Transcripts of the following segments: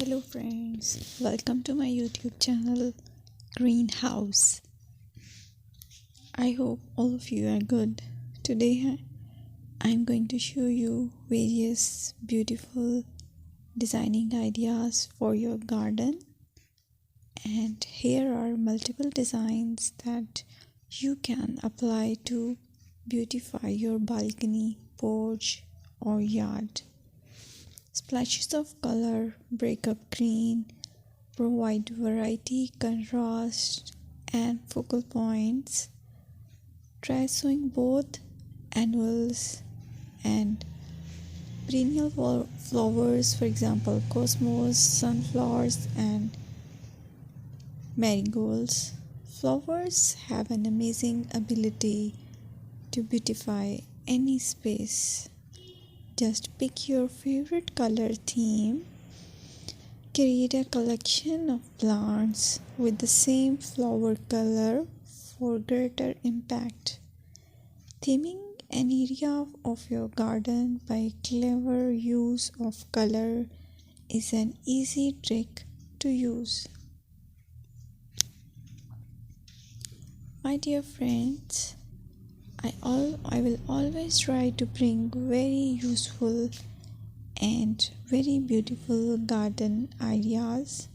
Hello friends, welcome to my YouTube channel Greenhouse. I hope all of you are good. Today I'm going to show you various beautiful designing ideas for your garden, and here are multiple designs that you can apply to beautify your balcony, porch or yard. Splashes of color break up green, provide variety, contrast, and focal points. Try sowing both annuals and perennial flowers, for example, cosmos, sunflowers, and marigolds. Flowers have an amazing ability to beautify any space. Just pick your favorite color theme. Create a collection of plants with the same flower color for greater impact. Theming an area of your garden by clever use of color is an easy trick to use. My dear friends, I will always try to bring very useful and very beautiful garden ideas.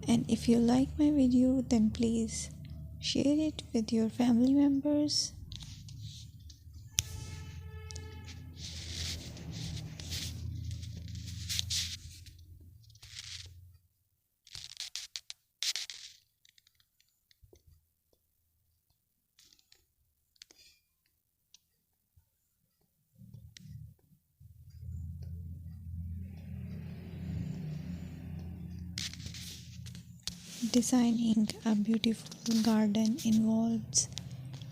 And if you like my video, then please share it with your family members. Designing a beautiful garden involves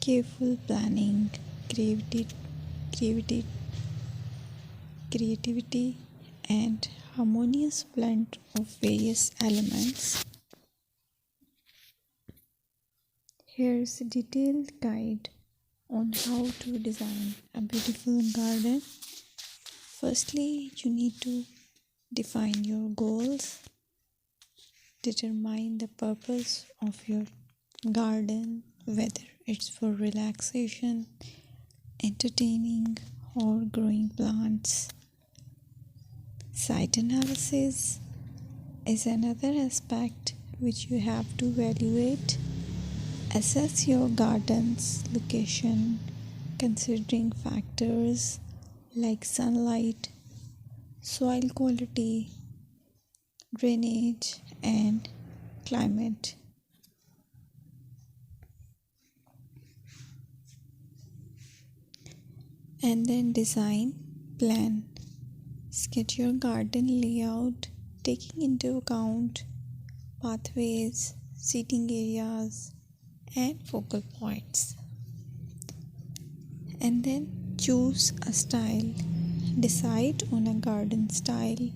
careful planning, creativity, creativity, and harmonious blend of various elements. Here's a detailed guide on how to design a beautiful garden. Firstly, you need to define your goals. Determine the purpose of your garden, whether it's for relaxation, entertaining, or growing plants. Site analysis is another aspect which you have to evaluate. Assess your garden's location, considering factors like sunlight, soil quality, drainage, and climate. And then design, plan. Sketch your garden layout, taking into account pathways, seating areas, and focal points. And then choose a style. Decide on a garden style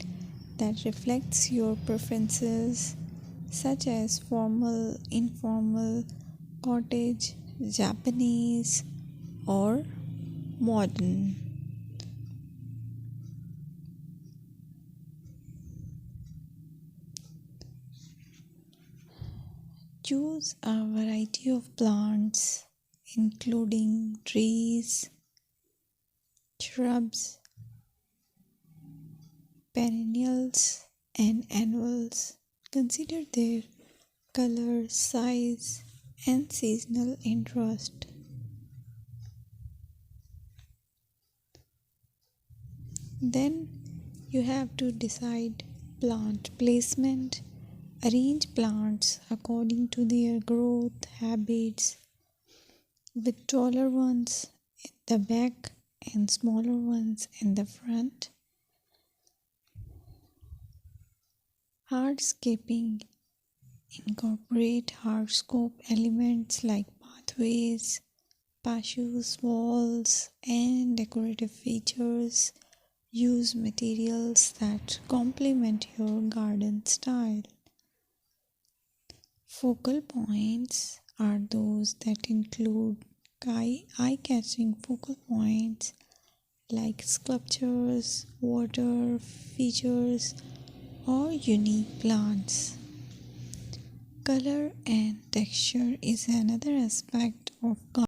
that reflects your preferences, such as formal, informal, cottage, Japanese, or modern. Choose a variety of plants, including trees, shrubs, perennials, and annuals. Consider their color, size, and seasonal interest. Then you have to decide plant placement. Arrange plants according to their growth habits, with taller ones in the back and smaller ones in the front. Hardscaping. Incorporate hardscape elements like pathways, patios, walls, and decorative features. Use materials that complement your garden style. Focal points are those that include eye-catching focal points like sculptures, water features, or unique plants. Color and texture is another aspect of